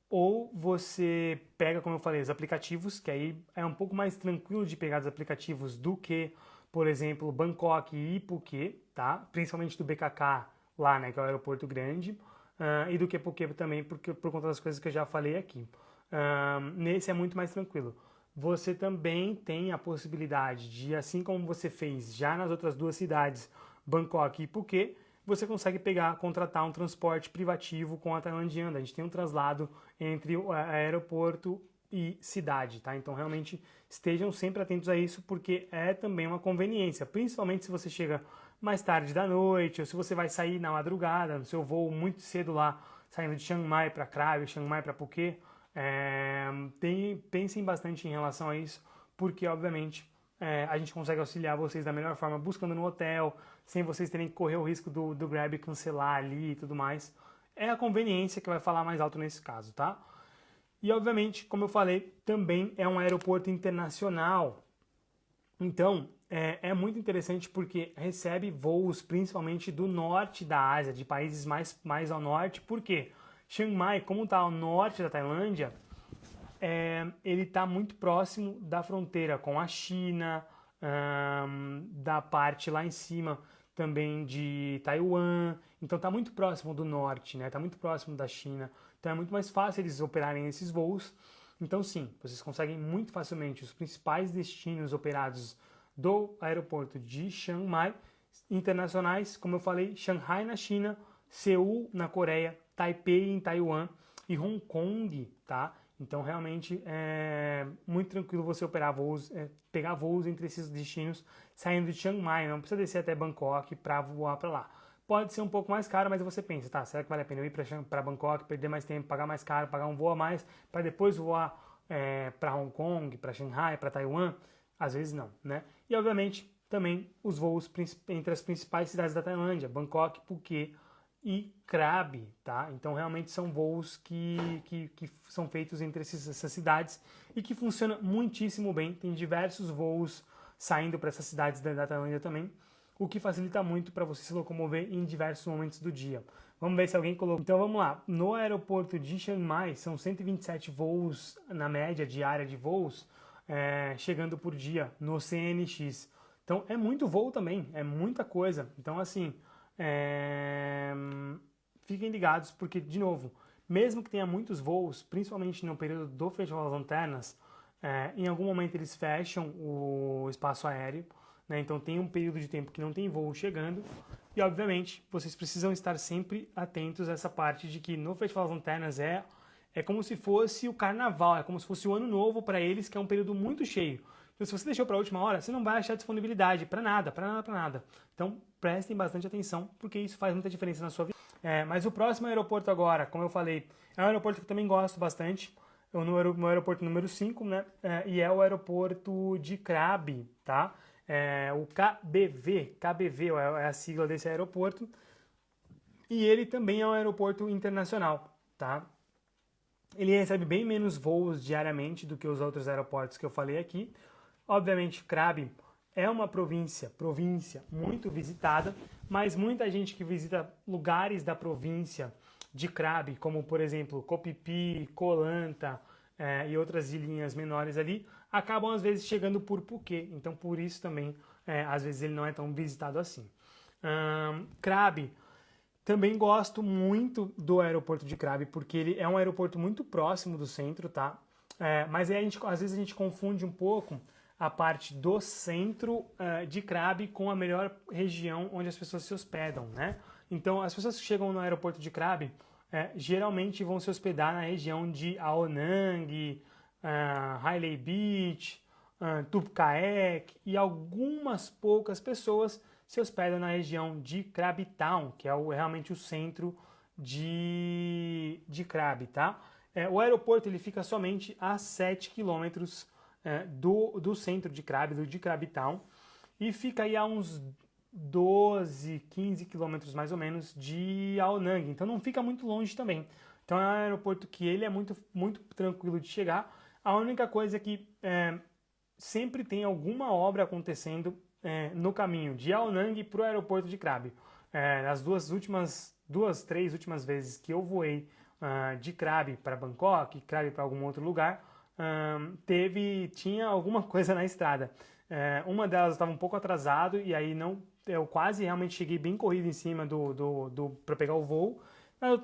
ou você pega, como eu falei, os aplicativos, que aí é um pouco mais tranquilo de pegar os aplicativos do que, por exemplo, Bangkok e Phuket, tá? Principalmente do BKK lá, né, que é o aeroporto grande, e do que Phuket também, por conta das coisas que eu já falei aqui. Nesse é muito mais tranquilo. Você também tem a possibilidade de, assim como você fez já nas outras 2 cidades, Bangkok e Phuket, você consegue contratar um transporte privativo com a Tailandiana. A gente tem um traslado entre o aeroporto e cidade, tá? Então, realmente, estejam sempre atentos a isso, porque é também uma conveniência, principalmente se você chega mais tarde da noite, ou se você vai sair na madrugada, no seu voo muito cedo lá, saindo de Chiang Mai para Krabi, Chiang Mai para Phuket. Pensem bastante em relação a isso, porque obviamente a gente consegue auxiliar vocês da melhor forma, buscando no hotel, sem vocês terem que correr o risco do Grab cancelar ali e tudo mais. É a conveniência que vai falar mais alto nesse caso, tá? E obviamente, como eu falei, também é um aeroporto internacional. Então, é muito interessante porque recebe voos principalmente do norte da Ásia, de países mais ao norte. Por quê? Chiang Mai, como está ao norte da Tailândia, ele está muito próximo da fronteira com a China, da parte lá em cima também de Taiwan. Então está muito próximo do norte, né? Está muito próximo da China. Então é muito mais fácil eles operarem esses voos. Então sim, vocês conseguem muito facilmente os principais destinos operados do aeroporto de Chiang Mai, internacionais, como eu falei, Shanghai na China, Seul na Coreia, Taipei em Taiwan e Hong Kong, tá? Então realmente é muito tranquilo você operar voos, pegar voos entre esses destinos saindo de Chiang Mai, não precisa descer até Bangkok para voar para lá. Pode ser um pouco mais caro, mas você pensa, tá, será que vale a pena eu ir para Bangkok, perder mais tempo, pagar mais caro, pagar um voo a mais, para depois voar para Hong Kong, para Shanghai, para Taiwan? Às vezes não, né? E obviamente também os voos entre as principais cidades da Tailândia, Bangkok, Phuket e Krabi, tá? Então realmente são voos que são feitos entre essas cidades e que funcionam muitíssimo bem. Tem diversos voos saindo para essas cidades da Tailândia também, o que facilita muito para você se locomover em diversos momentos do dia. Vamos ver se alguém colocou. Então vamos lá. No aeroporto de Chiang Mai são 127 voos na média diária de voos chegando por dia no CNX. Então é muito voo também, é muita coisa. Então assim, fiquem ligados porque, de novo, mesmo que tenha muitos voos, principalmente no período do Festival das Lanternas, em algum momento eles fecham o espaço aéreo, né? Então tem um período de tempo que não tem voo chegando e, obviamente, vocês precisam estar sempre atentos a essa parte de que no Festival das Lanternas é como se fosse o carnaval, é como se fosse o ano novo para eles, que é um período muito cheio. Então, se você deixou para a última hora, você não vai achar disponibilidade para nada, para nada, para nada. Então, prestem bastante atenção, porque isso faz muita diferença na sua vida. Mas o próximo aeroporto agora, como eu falei, é um aeroporto que eu também gosto bastante. É o aeroporto número 5, né? E é o aeroporto de Krabi, tá? O KBV é a sigla desse aeroporto. E ele também é um aeroporto internacional, tá? Ele recebe bem menos voos diariamente do que os outros aeroportos que eu falei aqui. Obviamente, Krabi é uma província muito visitada, mas muita gente que visita lugares da província de Krabi, como por exemplo Koh Phi Phi, Koh Lanta e outras ilhinhas menores ali, acabam às vezes chegando por Phuket. Então por isso também às vezes ele não é tão visitado assim. Krabi, também gosto muito do aeroporto de Krabi, porque ele é um aeroporto muito próximo do centro, tá? Mas aí às vezes a gente confunde um pouco a parte do centro de Krabi com a melhor região onde as pessoas se hospedam, né? Então, as pessoas que chegam no aeroporto de Krabi geralmente vão se hospedar na região de Ao Nang, Hailey Beach, Tupkaek, e algumas poucas pessoas se hospedam na região de Krabi Town, que é realmente o centro de Krabi, tá? O aeroporto ele fica somente a 7 quilômetros do centro de Krabi Town, e fica aí a uns 12, 15 quilômetros mais ou menos de Ao Nang, então não fica muito longe também. Então é um aeroporto que ele é muito, muito tranquilo de chegar. A única coisa é que sempre tem alguma obra acontecendo no caminho de Ao Nang para o aeroporto de Krabi. As três últimas vezes que eu voei de Krabi para Bangkok, Krabi para algum outro lugar, tinha alguma coisa na estrada. Uma delas estava um pouco atrasado e aí eu quase realmente cheguei bem corrido em cima para pegar o voo.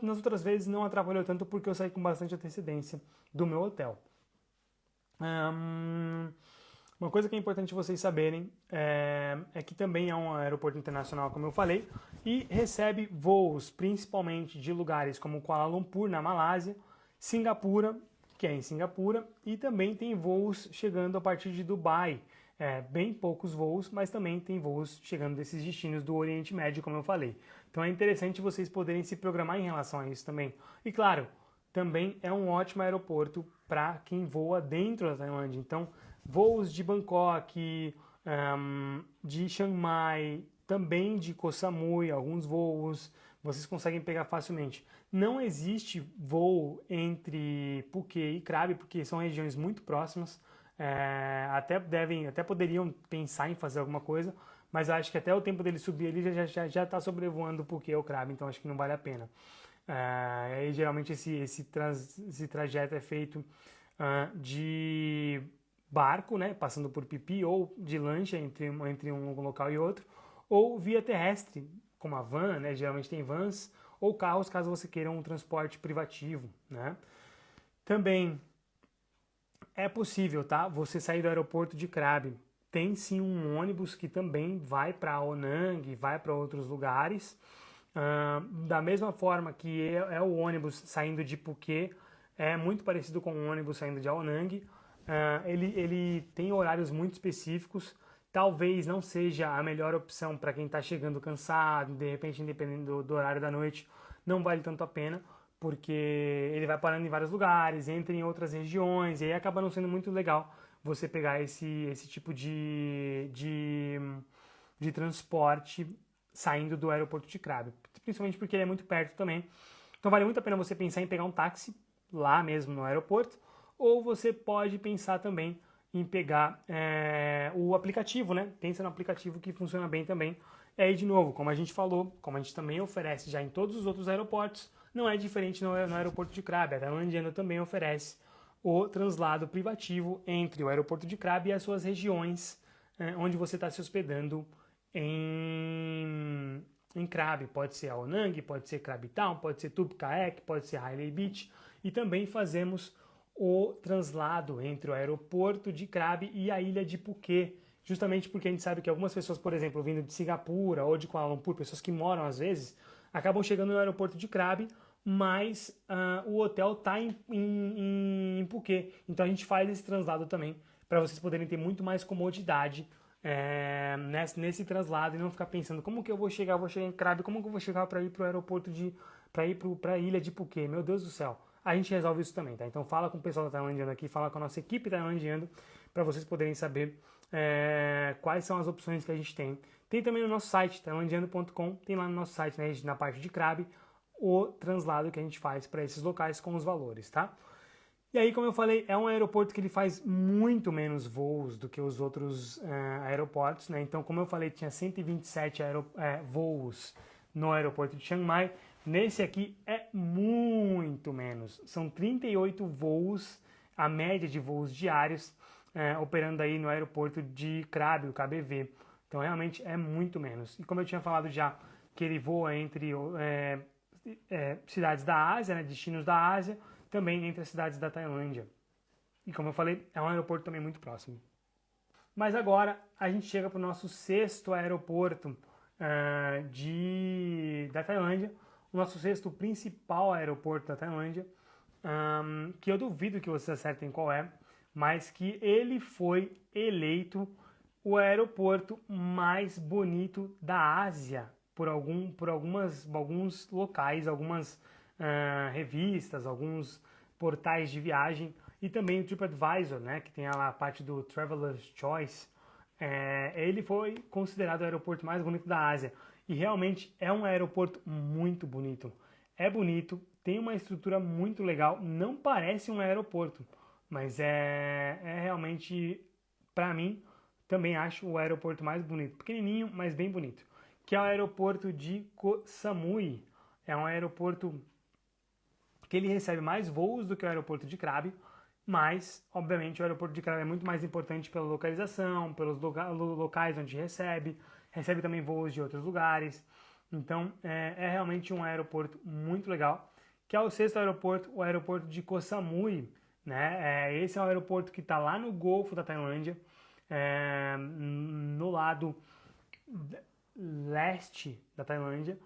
Nas outras vezes não atrapalhou tanto porque eu saí com bastante antecedência do meu hotel. Uma coisa que é importante vocês saberem é que também é um aeroporto internacional, como eu falei, e recebe voos principalmente de lugares como Kuala Lumpur, na Malásia, Singapura, que é em Singapura, e também tem voos chegando a partir de Dubai, bem poucos voos, mas também tem voos chegando desses destinos do Oriente Médio, como eu falei. Então é interessante vocês poderem se programar em relação a isso também. E claro, também é um ótimo aeroporto para quem voa dentro da Tailândia. Então, voos de Bangkok, de Chiang Mai, também de Koh Samui, alguns voos vocês conseguem pegar facilmente. Não existe voo entre Phuket e Krabi, porque são regiões muito próximas. Até poderiam pensar em fazer alguma coisa, mas eu acho que até o tempo dele subir ali já está sobrevoando o Phuket ou Krabi, então acho que não vale a pena. Aí, geralmente esse trajeto é feito de barco, né, passando por Pipi, ou de lancha entre um local e outro, ou via terrestre, como a van, né, geralmente tem vans, ou carros, caso você queira um transporte privativo, né. Também é possível, tá, você sair do aeroporto de Krabi. Tem sim um ônibus que também vai para Onang, vai para outros lugares. Da mesma forma que é o ônibus saindo de Phuket, é muito parecido com o ônibus saindo de Aonang. Ele tem horários muito específicos, talvez não seja a melhor opção para quem está chegando cansado, de repente, independente do horário da noite, não vale tanto a pena, porque ele vai parando em vários lugares, entra em outras regiões, e aí acaba não sendo muito legal você pegar esse tipo de transporte saindo do aeroporto de Krabi, principalmente porque ele é muito perto também. Então vale muito a pena você pensar em pegar um táxi lá mesmo no aeroporto, ou você pode pensar também em pegar o aplicativo, né? Pensa no aplicativo que funciona bem também. E aí, de novo, como a gente falou, como a gente também oferece já em todos os outros aeroportos, não é diferente no aeroporto de Krabi. A Tailândia também oferece o translado privativo entre o aeroporto de Krabi e as suas regiões onde você está se hospedando em Krabi. Pode ser Aonang, pode ser Krabi Town, pode ser Tup Kaek, pode ser Hailey Beach. E também fazemos o translado entre o aeroporto de Krabi e a ilha de Phuket, justamente porque a gente sabe que algumas pessoas, por exemplo, vindo de Singapura ou de Kuala Lumpur, pessoas que moram às vezes, acabam chegando no aeroporto de Krabi, mas o hotel está em Phuket. Então a gente faz esse translado também, para vocês poderem ter muito mais comodidade nesse translado e não ficar pensando como que eu vou chegar em Krabi, como que eu vou chegar para ir para o aeroporto para a ilha de Phuket, meu Deus do céu. A gente resolve isso também, tá? Então fala com o pessoal da Tailandiano aqui, fala com a nossa equipe Tailandiano, para vocês poderem saber quais são as opções que a gente tem. Tem também no nosso site, tailandiano.com, tem lá no nosso site, né, na parte de Krabi, o translado que a gente faz para esses locais com os valores, tá? E aí, como eu falei, é um aeroporto que ele faz muito menos voos do que os outros aeroportos, né? Então, como eu falei, tinha 127 voos no aeroporto de Chiang Mai. Nesse aqui é muito menos. São 38 voos, a média de voos diários, operando aí no aeroporto de Krabi, o KBV. Então, realmente é muito menos. E como eu tinha falado já, que ele voa entre cidades da Ásia, né, destinos da Ásia, também entre as cidades da Tailândia. E como eu falei, é um aeroporto também muito próximo. Mas agora a gente chega para o nosso sexto aeroporto da Tailândia, o nosso sexto principal aeroporto da Tailândia, que eu duvido que vocês acertem qual é, mas que ele foi eleito o aeroporto mais bonito da Ásia por alguns locais, algumas revistas, alguns portais de viagem e também o TripAdvisor, né, que tem a parte do Traveler's Choice. Ele foi considerado o aeroporto mais bonito da Ásia e realmente é um aeroporto muito bonito. É bonito, tem uma estrutura muito legal, não parece um aeroporto, mas é realmente, para mim, também acho o aeroporto mais bonito. Pequenininho, mas bem bonito. Que é o aeroporto de Koh Samui. É um aeroporto que ele recebe mais voos do que o aeroporto de Krabi, mas, obviamente, o aeroporto de Krabi é muito mais importante pela localização, pelos locais onde recebe também voos de outros lugares. Então, é realmente um aeroporto muito legal, que é o sexto aeroporto, o aeroporto de Koh Samui, né? Esse é o aeroporto que está lá no Golfo da Tailândia, no lado leste da Tailândia,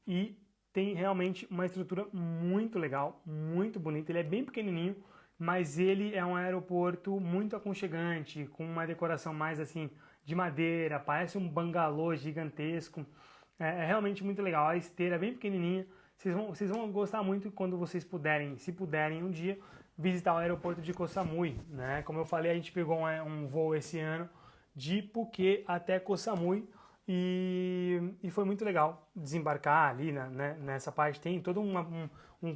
e tem realmente uma estrutura muito legal, muito bonita. Ele é bem pequenininho, mas ele é um aeroporto muito aconchegante, com uma decoração mais assim de madeira, parece um bangalô gigantesco. É realmente muito legal. A esteira é bem pequenininha. Vocês vão gostar muito quando vocês puderem, se puderem um dia, visitar o aeroporto de Koh Samui, né? Como eu falei, a gente pegou um voo esse ano de Phuket até Koh Samui e foi muito legal desembarcar ali nessa parte. Tem todo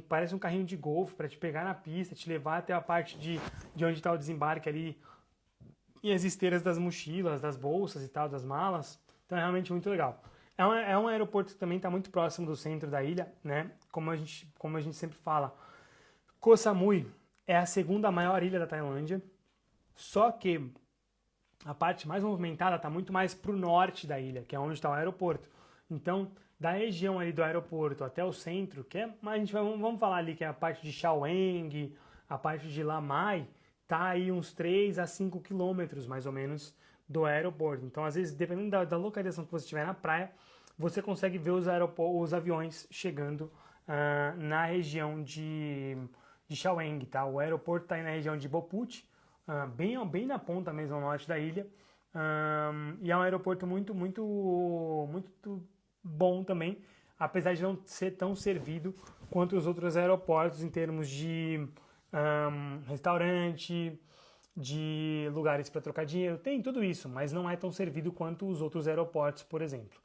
parece um carrinho de golfe para te pegar na pista, te levar até a parte de onde está o desembarque ali e as esteiras das mochilas, das bolsas e tal, das malas. Então é realmente muito legal. É um aeroporto que também está muito próximo do centro da ilha, né? Como a gente sempre fala, Koh Samui é a segunda maior ilha da Tailândia, só que a parte mais movimentada está muito mais para o norte da ilha, que é onde está o aeroporto. Então, da região ali do aeroporto até o centro, vamos falar ali que é a parte de Chaweng, a parte de Lamai, tá aí uns 3 a 5 quilômetros mais ou menos do aeroporto. Então, às vezes, dependendo da localização que você estiver na praia, você consegue ver os aviões chegando na região de Chaweng, tá? O aeroporto está aí na região de Boput, bem na ponta mesmo ao norte da ilha, e é um aeroporto muito bom também, apesar de não ser tão servido quanto os outros aeroportos em termos de restaurante, de lugares para trocar dinheiro, tem tudo isso, mas não é tão servido quanto os outros aeroportos, por exemplo.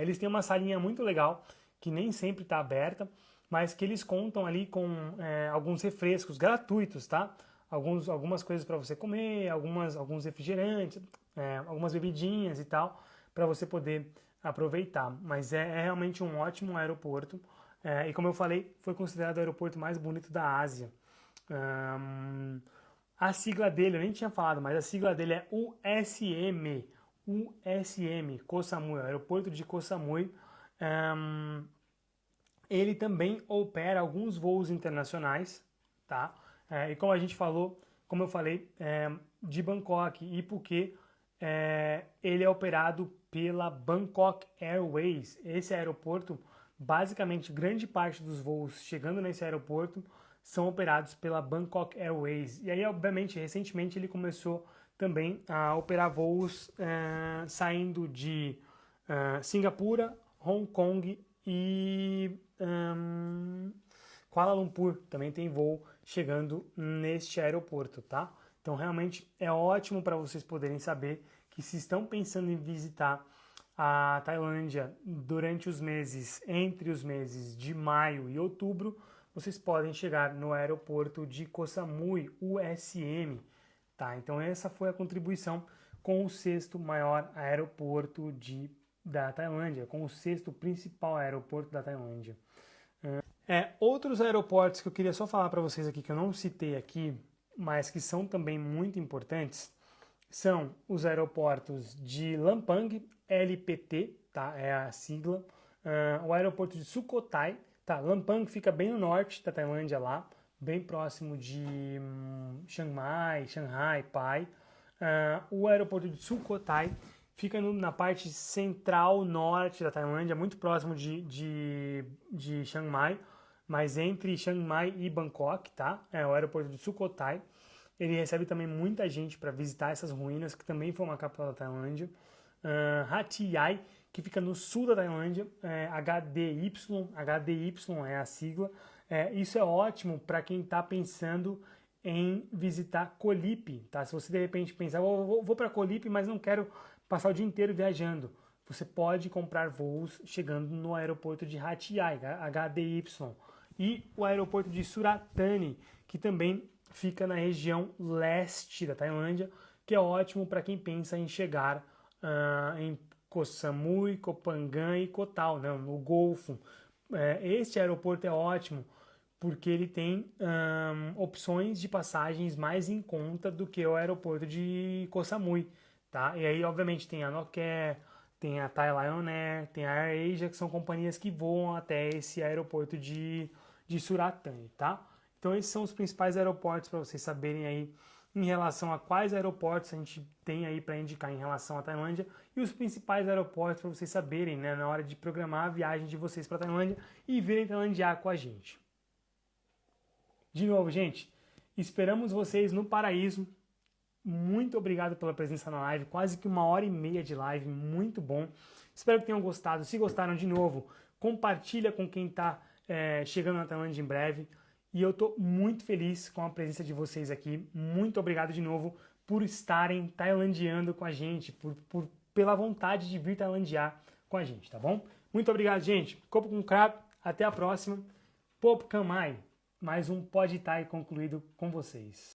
Eles têm uma salinha muito legal, que nem sempre está aberta, mas que eles contam ali com alguns refrescos gratuitos, tá? Algumas coisas para você comer, alguns refrigerantes, algumas bebidinhas e tal, para você poder aproveitar. Mas é realmente um ótimo aeroporto. E como eu falei, foi considerado o aeroporto mais bonito da Ásia. A sigla dele, eu nem tinha falado, mas a sigla dele é USM. USM, Koh Samui, aeroporto de Koh Samui. Ele também opera alguns voos internacionais, tá? E como eu falei, de Bangkok e Phuket, ele é operado pela Bangkok Airways. Esse aeroporto, basicamente, grande parte dos voos chegando nesse aeroporto são operados pela Bangkok Airways. E aí, obviamente, recentemente ele começou também a operar voos saindo de Singapura, Hong Kong e Kuala Lumpur. Também tem voo chegando neste aeroporto, tá? Então, realmente é ótimo para vocês poderem saber que se estão pensando em visitar a Tailândia durante entre os meses de maio e outubro, vocês podem chegar no aeroporto de Koh Samui, USM, tá? Então essa foi a contribuição com o sexto maior aeroporto da Tailândia, com o sexto principal aeroporto da Tailândia. Outros aeroportos que eu queria só falar para vocês aqui, que eu não citei aqui, mas que são também muito importantes, são os aeroportos de Lampang, LPT, tá? É a sigla, o aeroporto de Sukhothai, tá? Lampang fica bem no norte da Tailândia lá, bem próximo de Chiang Mai, Shanghai, Pai. O aeroporto de Sukhothai fica na parte central norte da Tailândia, muito próximo de Chiang Mai, mas entre Chiang Mai e Bangkok, tá? É o aeroporto de Sukhothai. Ele recebe também muita gente para visitar essas ruínas, que também foi uma capital da Tailândia. Hat Yai, que fica no sul da Tailândia, HDY é a sigla. Isso é ótimo para quem está pensando em visitar Koh Lip, tá? Se você de repente pensar, vou para Koh Lip, mas não quero passar o dia inteiro viajando, você pode comprar voos chegando no aeroporto de Hat Yai, HDY, e o aeroporto de Suratani, que também fica na região leste da Tailândia, que é ótimo para quem pensa em chegar em Koh Samui, Koh Phangan e Koh Tao, né, no Golfo. Este aeroporto é ótimo porque ele tem opções de passagens mais em conta do que o aeroporto de Koh Samui, tá? E aí, obviamente, tem a Nokair, tem a Thai Lion Air, tem a AirAsia, que são companhias que voam até esse aeroporto de Suratani, tá? Então esses são os principais aeroportos para vocês saberem aí em relação a quais aeroportos a gente tem aí para indicar em relação à Tailândia e os principais aeroportos para vocês saberem, né, na hora de programar a viagem de vocês para a Tailândia e virem tailandiar com a gente. De novo, gente, Esperamos vocês no paraíso. Muito obrigado pela presença na live, quase que 1h30 de live, muito bom. Espero que tenham gostado. Se gostaram, de novo, compartilha com quem está chegando na Tailândia em breve. E eu estou muito feliz com a presença de vocês aqui. Muito obrigado de novo por estarem tailandiando com a gente, pela vontade de vir tailandiar com a gente, tá bom? Muito obrigado, gente. Kopo com Krab, até a próxima. Pop Kamai, mais um Pod Thai concluído com vocês.